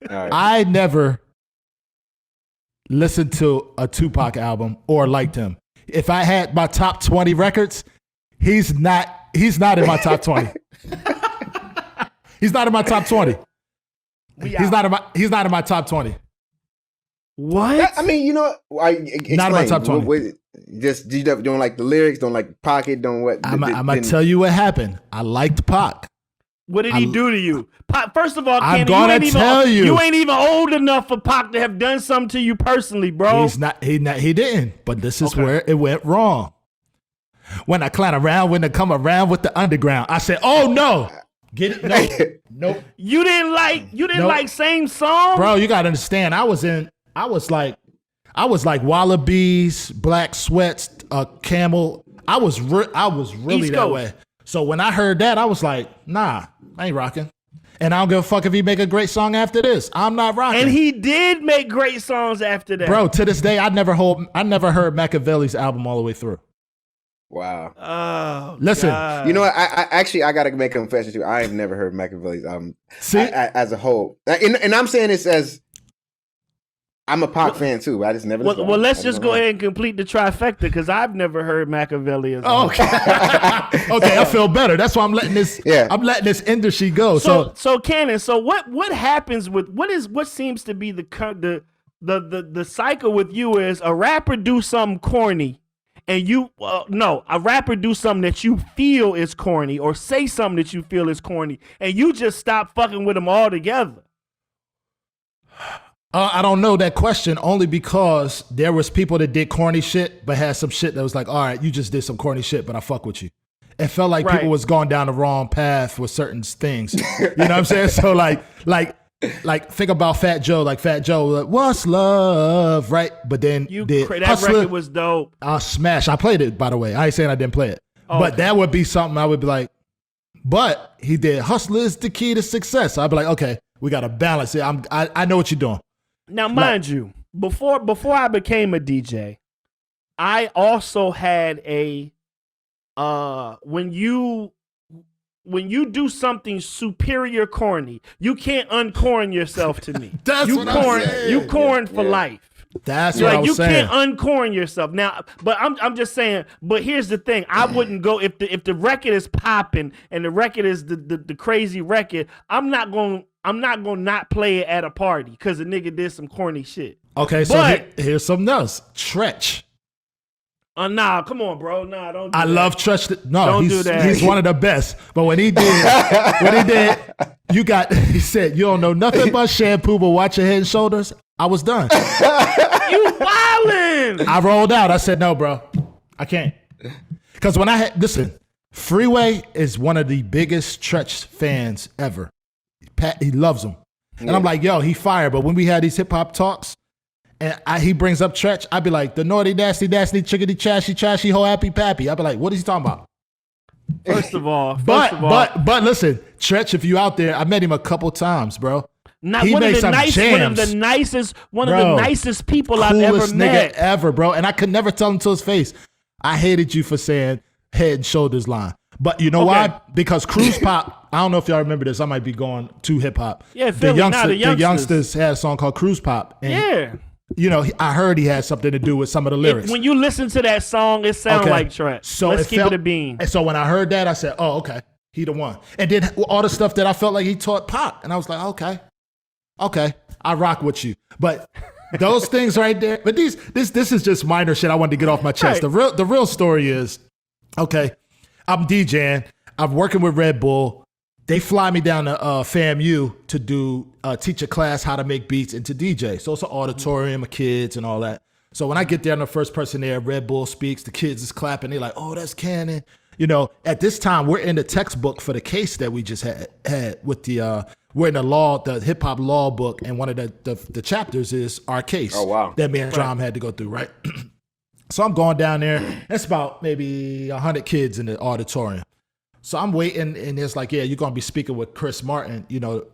Right. I never listened to a Tupac album or liked him. If I had my top 20 records, he's not in my top 20. He's not in my top 20. He's not in my top 20. What? I mean, you know, explain. Not in my top 20. Just you don't like the lyrics, don't like Pocket, don't what? I'm gonna tell you what happened. I liked Pac. What did he do to you? Pac, first of all, I'm Cannon, you ain't even old enough for Pac to have done something to you personally, bro. He didn't. But this is where it went wrong. When I clown around, when they come around with the underground, I said, "Oh no, get it? No, nope." You didn't like same song, bro. You gotta understand. I was like Wallabies, Black Sweats, Camel. I was really East that Coast. way. So when I heard that, I was like, nah, I ain't rocking. And I don't give a fuck if he make a great song after this. I'm not rocking. And he did make great songs after that. Bro, to this day, I never heard Machiavelli's album all the way through. Wow. Oh, listen. God. You know what? I gotta make a confession too. I have never heard Machiavelli's album as a whole. And I'm saying this as I'm a Pac fan too. I just never. Well, let's just go ahead and complete the trifecta because I've never heard Machiavelli as well. Okay. Okay, I feel better. That's why I'm letting this. Yeah. I'm letting this industry go. So Cannon. So what happens with what seems to be the cycle with you is a rapper do something corny, and a rapper do something that you feel is corny or say something that you feel is corny, and you just stop fucking with them altogether. I don't know that question only because there was people that did corny shit, but had some shit that was like, all right, you just did some corny shit, but I fuck with you. It felt like people was going down the wrong path with certain things. You know what I'm saying? So like think about Fat Joe. Like Fat Joe, like, what's love, right? But then that Hustler, record was dope. Smash. I played it, by the way. I ain't saying I didn't play it. Oh, but that would be something I would be like, but he did Hustler is the key to success. So I'd be like, okay, we got to balance it. I know what you're doing. Now, mind you, before I became a DJ, I also had a when you do something superior corny, you can't uncorn yourself to me. That's what I'm saying. You corn for life. That's what I was saying. You can't uncorn yourself. Now, but I'm just saying, but here's the thing. I wouldn't go if the record is popping and the record is the crazy record, I'm not gonna not play it at a party because the nigga did some corny shit. Okay, so But- here's something else. Tretch. Nah, come on, bro. Nah, don't do I that. love Tretch. No, Don't he's, do that. he's one of the best. But when he did, he said, you don't know nothing about shampoo, but watch your head and shoulders. I was done. You wildin'. I rolled out. I said, no, bro, I can't. Because when listen, Freeway is one of the biggest Tretch fans ever. Pat, he loves him. And I'm like, yo, he fired. But when we had these hip hop talks, and he brings up Tretch, I'd be like, the naughty, nasty, chickadee, trashy, ho, happy, pappy. I'd be like, what is he talking about? First of all, But listen, Tretch, if you out there, I met him a couple times, bro. Not He one of made the some nicest, one of the nicest people I've ever Coolest nigga met. ever, bro. And I could never tell him to his face, I hated you for saying head and shoulders line. But you know why? Because Cruise Pop, I don't know if y'all remember this. I might be going to hip hop. Yeah, the Philly, youngsters. the youngsters had a song called Cruise Pop. And, Yeah. you know, I heard he had something to do with some of the lyrics. When you listen to that song, it sounds like Tretch. So Let's keep it a bean. And so when I heard that, I said, oh, okay, he the one. And then all the stuff that I felt like he taught Pop. And I was like, okay, I rock with you. But those things right there, but this is just minor shit I wanted to get off my chest. Right. The real story is, okay, I'm DJing, I'm working with Red Bull. They fly me down to FAMU to teach a class how to make beats and to DJ. So it's an auditorium of kids and all that. So when I get there, I'm the first person there. Red Bull speaks. The kids is clapping. They're like, "Oh, that's Cannon." You know, at this time, we're in the textbook for the case that we just had with the. We're in the hip hop law book, and one of the chapters is our case. Oh, wow. That me and Drum had to go through, right? So I'm going down there. It's about maybe 100 kids in the auditorium. So I'm waiting, and it's like, yeah, you're gonna be speaking with Chris Martin, you know,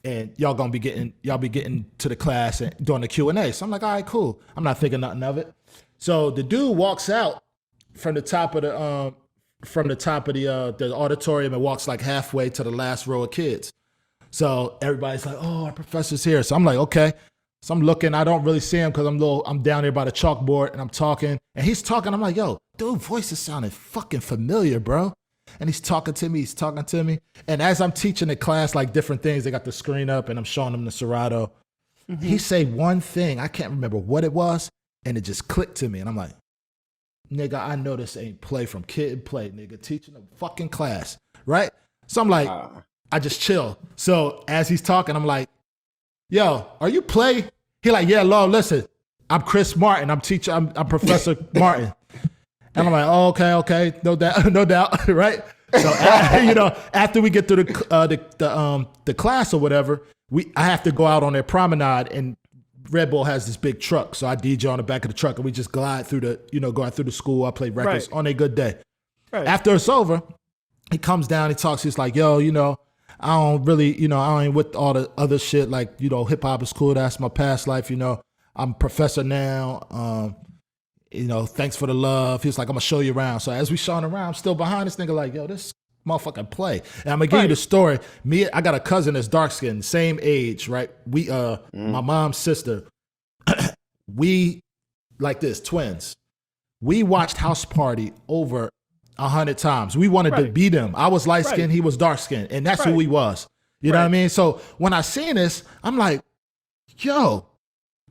and y'all be getting to the class and doing the Q&A. So I'm like, all right, cool. I'm not thinking nothing of it. So the dude walks out from the top of the auditorium and walks like halfway to the last row of kids. So everybody's like, oh, our professor's here. So I'm like, okay. So I'm looking, I don't really see him because I'm down there by the chalkboard and I'm talking. And he's talking, I'm like, yo, dude, voice is sounding fucking familiar, bro. And he's talking to me. And as I'm teaching the class, like different things, they got the screen up and I'm showing them the Serato. Mm-hmm. He say one thing, I can't remember what it was, and it just clicked to me. And I'm like, nigga, I know this ain't play from Kid and Play, nigga, teaching a fucking class, right? So I'm like, I just chill. So as he's talking, I'm like, yo, are you Play? He like, yeah, Lord, listen, I'm Chris Martin. I'm Professor Martin. And I'm like, oh, okay, no doubt, right? So after we get through the class or whatever, I have to go out on their promenade, and Red Bull has this big truck, so I DJ on the back of the truck, and we just glide through the school. I play records on a good day. Right. After it's over, he comes down, he talks, he's like, yo, I don't really, I ain't with all the other shit, like, hip hop is cool, that's my past life, I'm a professor now. Thanks for the love. He was like, I'm gonna show you around. So as we showing around, I'm still behind this nigga like, yo, this motherfucking Play. And I'm gonna give you the story. I got a cousin that's dark skinned, same age, right? We, my mom's sister, we like this, twins. We watched House Party over 100 times. We wanted to be them. I was light skinned, he was dark skinned, and that's who we was. You know what I mean? So when I seen this, I'm like, yo,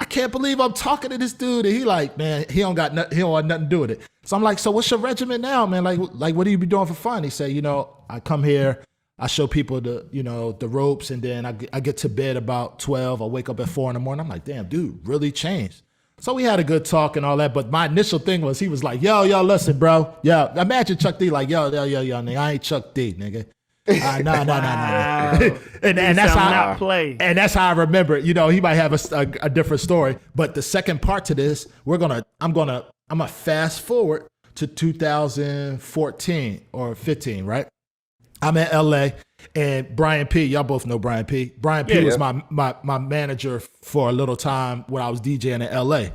I can't believe I'm talking to this dude. And he like, man, he don't want nothing to do with it. So I'm like, so what's your regimen now, man? Like what do you be doing for fun? He said, I come here, I show people the ropes, and then I get to bed about 12. I wake up at 4 in the morning. I'm like, damn, dude, really changed. So we had a good talk and all that. But my initial thing was, he was like, yo, listen, bro. Yo, imagine Chuck D like, yo, nigga, I ain't Chuck D, nigga. No. and that's how Play. And that's how I remember it. He might have a different story. But the second part to this, I'm gonna fast forward to 2014 or 15, right? I'm in LA, and Brian P. Y'all both know Brian P. Brian P. was my manager for a little time when I was DJing in LA.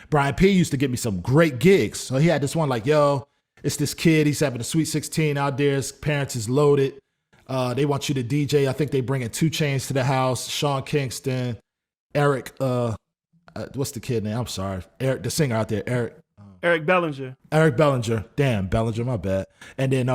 Brian P. used to get me some great gigs. So he had this one like, yo, it's this kid. He's having a Sweet 16 out there. His parents is loaded. They want you to DJ. I think they bringing 2 Chainz to the house. Sean Kingston, Eric. What's the kid name? I'm sorry, Eric, the singer out there. Eric Bellinger. Eric Bellinger. Damn, Bellinger. My bad. And then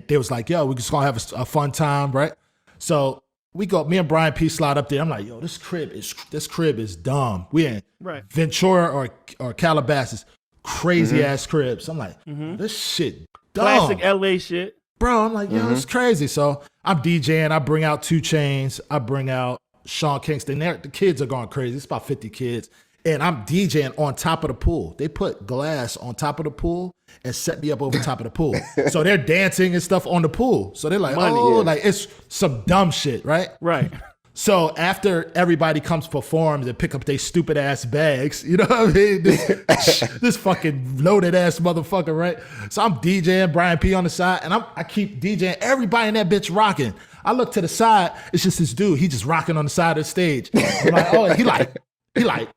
they was like, yo, we just gonna have a fun time, right? So me and Brian P slide up there. I'm like, yo, this crib is dumb. We in Ventura or Calabasas, crazy ass cribs. I'm like, this shit dumb. Classic LA shit. Bro, I'm like, yo, it's crazy. So I'm DJing. I bring out 2 Chainz. I bring out Sean Kingston. The kids are going crazy. It's about 50 kids. And I'm DJing on top of the pool. They put glass on top of the pool and set me up over top of the pool. So they're dancing and stuff on the pool. So they're like, like it's some dumb shit, right? Right. So after everybody comes performs and pick up their stupid ass bags, you know what I mean? This fucking loaded ass motherfucker, right? So I'm DJing Brian P on the side, and I keep DJing. Everybody in that bitch rocking. I look to the side, it's just this dude. He just rocking on the side of the stage. I'm like, oh, he like,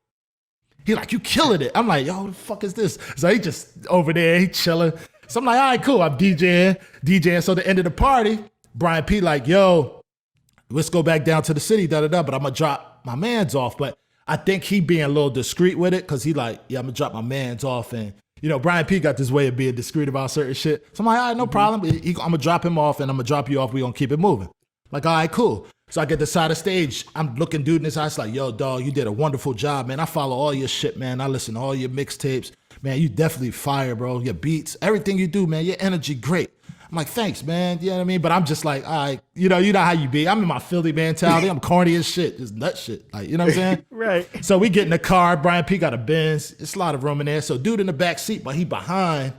you killing it. I'm like, yo, what the fuck is this? So he just over there, he chilling. So I'm like, all right, cool. I'm DJing. So the end of the party, Brian P like, yo, let's go back down to the city, but I'm gonna drop my mans off. But I think he being a little discreet with it, because he like, yeah, I'm gonna drop my mans off. And, you know, Brian P got this way of being discreet about certain shit. So I'm like, all right, no problem. I'm gonna drop him off and I'm gonna drop you off. We gonna keep it moving. Like, all right, cool. So I get to the side of the stage. I'm looking dude in his eyes like, yo, dog, you did a wonderful job, man. I follow all your shit, man. I listen to all your mixtapes. Man, you definitely fire, bro. Your beats, everything you do, man. Your energy, great. I'm like, thanks, man. You know what I mean? But I'm just like, all right, you know how you be. I'm in my Philly mentality. I'm corny as shit. Just nut shit. Like, you know what I'm saying? Right. So we get in the car. Brian P got a Benz. It's a lot of room in there. So dude in the back seat, but he behind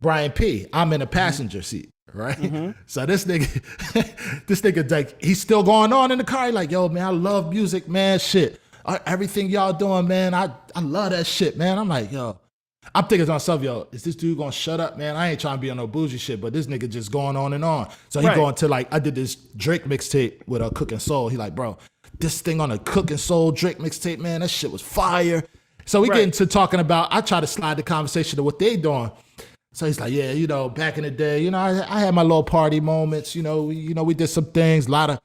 Brian P. I'm in the passenger seat. Right? So this nigga like, he's still going on in the car. He like, yo, man, I love music, man. Shit. Everything y'all doing, man, I love that shit, man. I'm like, yo, I'm thinking to myself, yo, is this dude gonna shut up, man? I ain't trying to be on no bougie shit, but this nigga just going on and on. So he going to like, I did this Drake mixtape with a Cookin' Soul. He like, bro, this thing on a Cookin' Soul Drake mixtape, man, that shit was fire. So we get into talking about, I try to slide the conversation to what they doing. So he's like, yeah, you know, back in the day, you know, I had my little party moments, you know, we did some things, a lot of,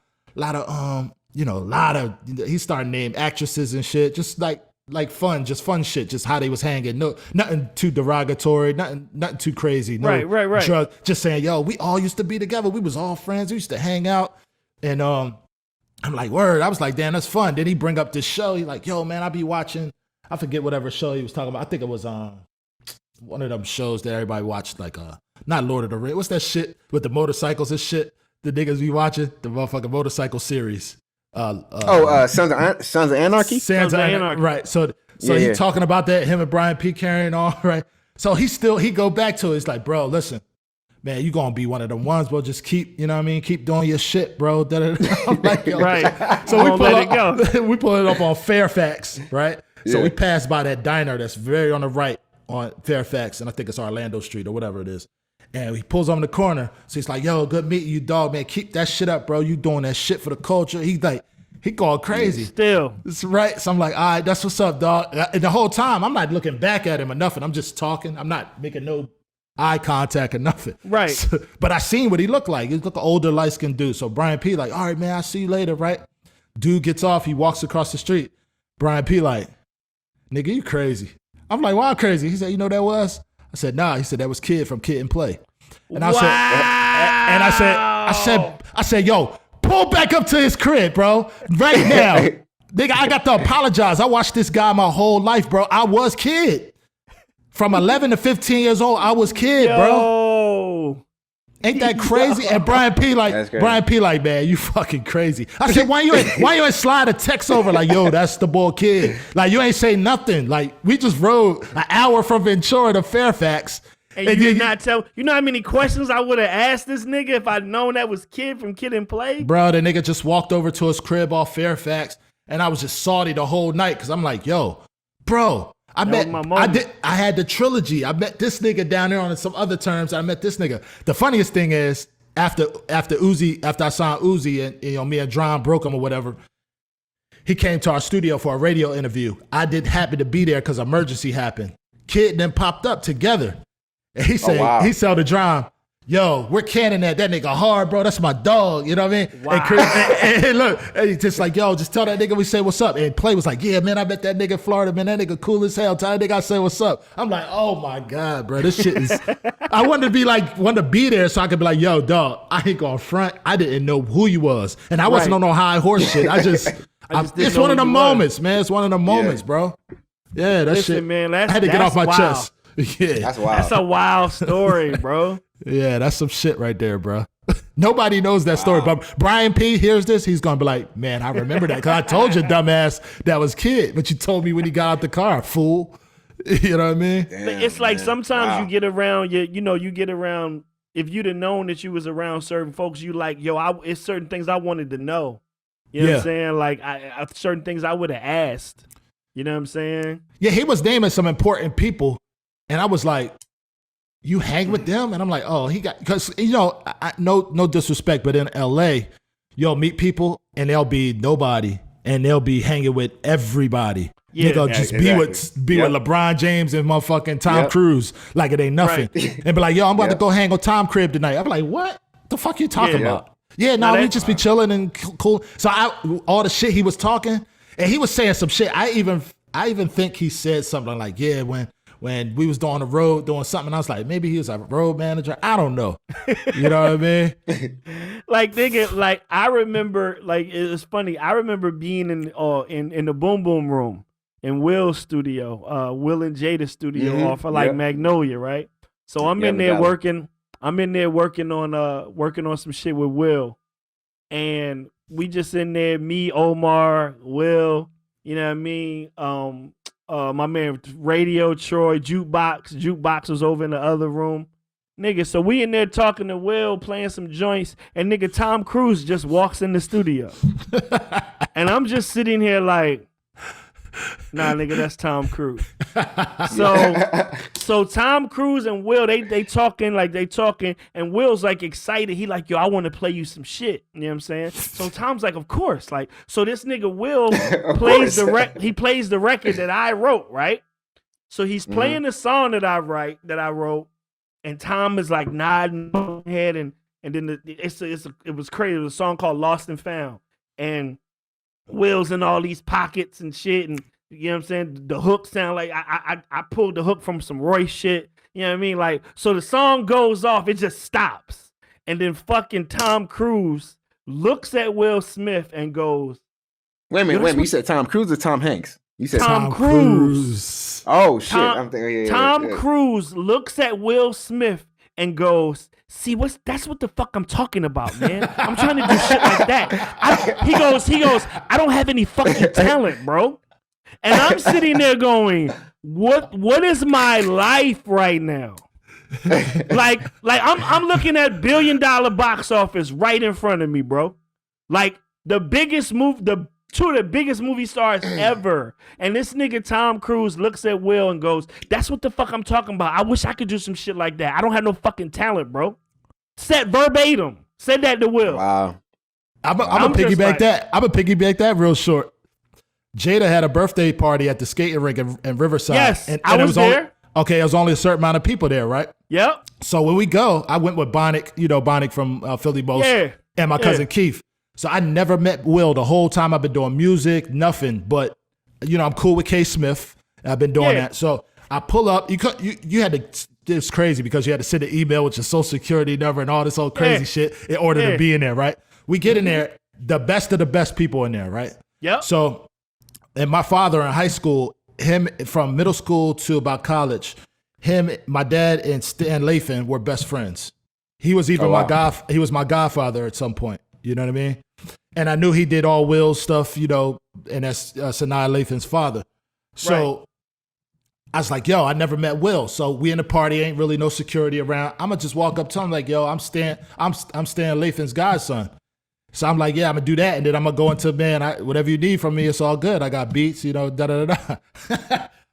he started naming actresses and shit, just like fun, just fun shit, just how they was hanging. No, nothing too derogatory, nothing too crazy. No right. Drug, just saying, yo, we all used to be together. We was all friends. We used to hang out. And I'm like, word. I was like, damn, that's fun. Then he bring up this show. He like, yo, man, I be watching, I forget whatever show he was talking about. I think it was one of them shows that everybody watched, like not Lord of the Rings. What's that shit with the motorcycles and shit? The niggas be watching the motherfucking motorcycle series. Sons of Anarchy. Sons of Anarchy. Right. So he talking about that. Him and Brian P carrying on. Right. So he go back to it. It's like, bro, listen, man, you gonna be one of them ones, bro. Just keep, you know what I mean? Keep doing your shit, bro. I'm like, yo. Right. So we pull it up on Fairfax. Right. Yeah. So we pass by that diner that's very on the right on Fairfax, and I think it's Orlando Street or whatever it is. And he pulls on the corner. So he's like, yo, good meeting you, dog, man. Keep that shit up, bro. You doing that shit for the culture. He going crazy. Still. That's right. So I'm like, all right, that's what's up, dog. And the whole time, I'm not looking back at him or nothing. I'm just talking. I'm not making no eye contact or nothing. Right. So, but I seen what he looked like. He looked like an older, light-skinned dude. So Brian P like, all right, man, I'll see you later, right? Dude gets off. He walks across the street. Brian P like, nigga, you crazy. I'm like, why crazy? He said, you know what that was? I said, nah. He said, that was Kid from Kid and Play. And I said, yo, pull back up to his crib, bro. Right now. Nigga, I got to apologize. I watched this guy my whole life, bro. I was Kid. From 11 to 15 years old, I was Kid, bro. Ain't that crazy? And Brian P like, man, you fucking crazy. I said, why you ain't slide a text over like, yo, that's the boy Kid. Like, you ain't say nothing. Like, we just rode an hour from Ventura to Fairfax. And you did not tell, you know how many questions I would have asked this nigga if I'd known that was Kid from Kid and Play? Bro, the nigga just walked over to his crib off Fairfax, and I was just salty the whole night because I'm like, yo, bro, I had the trilogy. I met this nigga down there on some other terms. I met this nigga. The funniest thing is after I signed Uzi and you know me and Dron broke him or whatever, he came to our studio for a radio interview. I didn't happen to be there because emergency happened. Kid then popped up together. And he said, he said to Dron, yo, where Cannon at? That nigga hard, bro. That's my dog. You know what I mean? Wow. And look, and he just like, yo, just tell that nigga we say what's up. And Play was like, yeah, man, I bet that nigga in Florida, man, that nigga cool as hell. Tell that nigga I say what's up. I'm like, oh my God, bro. This shit is, I wanted to be there so I could be like, yo, dog, I ain't going front. I didn't know who you was. And I wasn't on no high horse shit. It's one of the moments, man. It's one of the moments, bro. Yeah, that Listen, shit. man, I had to get off my chest. Yeah. That's wild. That's a wild story, bro. Yeah, that's some shit right there, bro. Nobody knows that story, but Brian P. hears this, he's gonna be like, man, I remember that because I told you, dumbass, that was kid, but you told me when he got out the car, fool. You know what I mean? Damn, It's like man. sometimes you get around, you get around. If you'd have known that you was around certain folks, you like, yo, it's certain things I wanted to know. You know what I'm saying? Like, I certain things I would have asked. You know what I'm saying? Yeah, he was naming some important people, and I was like, you hang with them? And I'm like, oh, he got, because, no disrespect, but in LA, you'll meet people and they'll be nobody and they'll be hanging with everybody. Yeah, Nigga just be with LeBron James and motherfucking Tom Cruise like it ain't nothing. Right. And be like, yo, I'm about to go hang with Tom crib tonight. I'm like, what the fuck you talking about? Yeah, no, we just be chilling and cool. So all the shit he was talking, and he was saying some shit. I even think he said something like, yeah, when we was on the road doing something, I was like, maybe he was a road manager. I don't know. You know what I mean? Like, nigga, like I remember, like it's funny. I remember being in the Boom Boom Room in Will's studio, Will and Jada's studio off of like Magnolia, right? So I'm in there working. I'm in there working on some shit with Will, and we just in there, me, Omar, Will. You know what I mean? My man Radio Troy, Jukebox was over in the other room. Nigga, so we in there talking to Will, playing some joints, and nigga Tom Cruise just walks in the studio. And I'm just sitting here like, nah, nigga, that's Tom Cruise. So Tom Cruise and Will, they talking, and Will's like excited. He like, yo, I want to play you some shit. You know what I'm saying? So Tom's like, of course. Like, so this nigga Will plays the record that I wrote, right? So he's playing the song that I wrote, and Tom is like nodding head, and then it was crazy. It was a song called Lost and Found, and Will's in all these pockets and shit, and you know what I'm saying? The hook sound like I pulled the hook from some Royce shit. You know what I mean? Like, so the song goes off, it just stops. And then fucking Tom Cruise looks at Will Smith and goes, Wait a minute. You said Tom Cruise or Tom Hanks? You said Tom Cruise. Oh shit! I'm thinking, Tom Cruise looks at Will Smith and goes, see, that's what the fuck I'm talking about, man. I'm trying to do shit like that. He goes, I don't have any fucking talent, bro. And I'm sitting there going, what is my life right now? like I'm looking at $1 billion box office right in front of me, bro. Like the two of the biggest movie stars ever. And this nigga Tom Cruise looks at Will and goes, that's what the fuck I'm talking about. I wish I could do some shit like that. I don't have no fucking talent, bro. Said verbatim. Said that to Will. Wow. I'm gonna piggyback that. I'm gonna piggyback that real short. Jada had a birthday party at the skating rink in Riverside. Yes, and I was there. It was only a certain amount of people there, right? Yep. So when we go, I went with Bonnick from Philly Boast, and my cousin Keith. So I never met Will the whole time I've been doing music, nothing. But, I'm cool with K. Smith. I've been doing that. So I pull up. You had to, it's crazy because you had to send an email with your social security number and all this old crazy shit in order to be in there, right? We get in there, the best of the best people in there, right? Yep. So, and my father in high school, him from middle school to about college, my dad and Stan Lathan were best friends. He was even he was my godfather at some point. You know what I mean? And I knew he did all Will's stuff, and that's Sanaa Lathan's father. So I was like, yo, I never met Will. So we in the party, ain't really no security around. I'm gonna just walk up to him like, yo, I'm Stan Lathan's godson. So I'm like, yeah, I'm gonna do that, and then I'm gonna go into, man, whatever you need from me, it's all good. I got beats, da da da.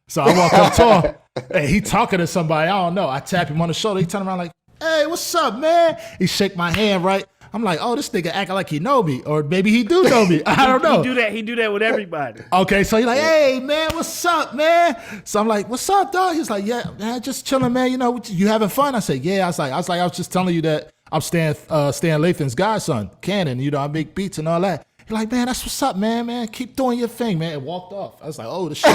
So I walk up to him, and he talking to somebody, I don't know. I tap him on the shoulder. He turn around like, hey, what's up, man? He shake my hand, right? I'm like, oh, this nigga acting like he know me, or maybe he do know me. I don't know. He do that with everybody. Okay, so he's like, hey, man, what's up, man? So I'm like, what's up, dog? He's like, yeah, man, just chilling, man. You know, you having fun? I said, yeah. I was just telling you that I'm Stan Lathan's godson, Cannon. You know, I make beats and all that. He's like, man, that's what's up, man. Man, keep doing your thing, man. And walked off. I was like, oh, the shit.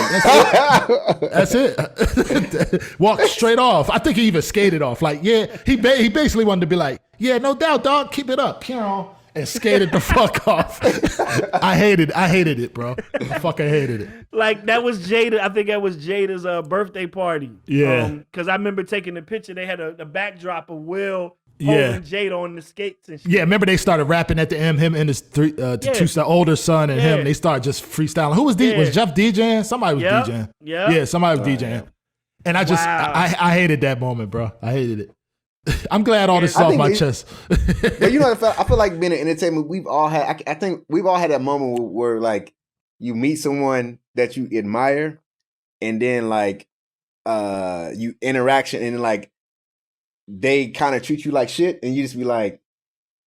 That's it. That's it. Walked straight off. I think he even skated off. Like, yeah, he basically wanted to be like, yeah, no doubt, dog. Keep it up. And skated the fuck off. I hated it, bro. I fucking hated it. Like, that was Jada. I think that was Jada's birthday party. Yeah. Because I remember taking the picture. They had a backdrop of Will holding Jada on the skates and shit. Yeah, remember they started rapping at the end, him and his two older son and him. They started just freestyling. Who was DJing? Was Jeff DJing? Somebody was DJing. Yeah, somebody was DJing. And I just, I hated that moment, bro. I hated it. I'm glad all this is off my chest. But you know, I feel like being in entertainment, we've all had. I think we've all had that moment where like you meet someone that you admire, and then like you interaction, and like they kind of treat you like shit, and you just be like,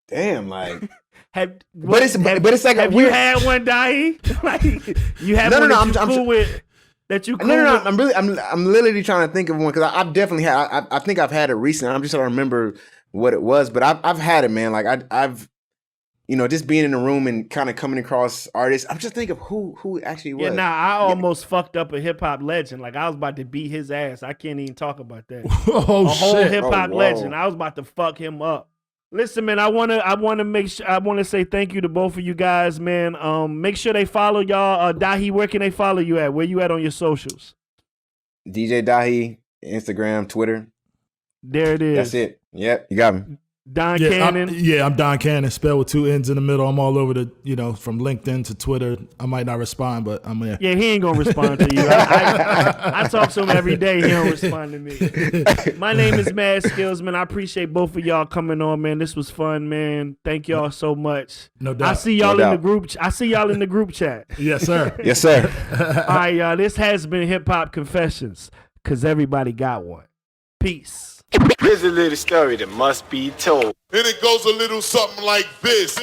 damn, like. But it's like have you had one, Dahi? Like you had one that you cool with. That you cool no. I'm literally trying to think of one because I've definitely had. I think I've had it recently. I'm just trying to remember what it was, but I've had it, man. Like I've you know, just being in the room and kind of coming across artists. I'm just thinking of who it actually was. Yeah, I almost fucked up a hip hop legend. Like I was about to beat his ass. I can't even talk about that. Oh, a whole shit. hip hop legend. I was about to fuck him up. Listen, man, I wanna say thank you to both of you guys, man. Make sure they follow y'all. Dahi, where can they follow you at? Where you at on your socials? DJ Dahi, Instagram, Twitter. There it is. That's it. Yep, you got me. Cannon. I'm Don Cannon, spelled with 2 N's in the middle. I'm all over from LinkedIn to Twitter. I might not respond, but I'm there. Yeah, he ain't gonna respond to you. I talk to him every day. He don't respond to me. My name is Mad Skillz, man. I appreciate both of y'all coming on, man. This was fun, man. Thank y'all so much. No doubt. I see y'all in the group. I see y'all in the group chat. Yes, sir. Yes, sir. All right, y'all. This has been Hip Hop Confessions, because everybody got one. Peace. Here's a little story that must be told. And it goes a little something like this.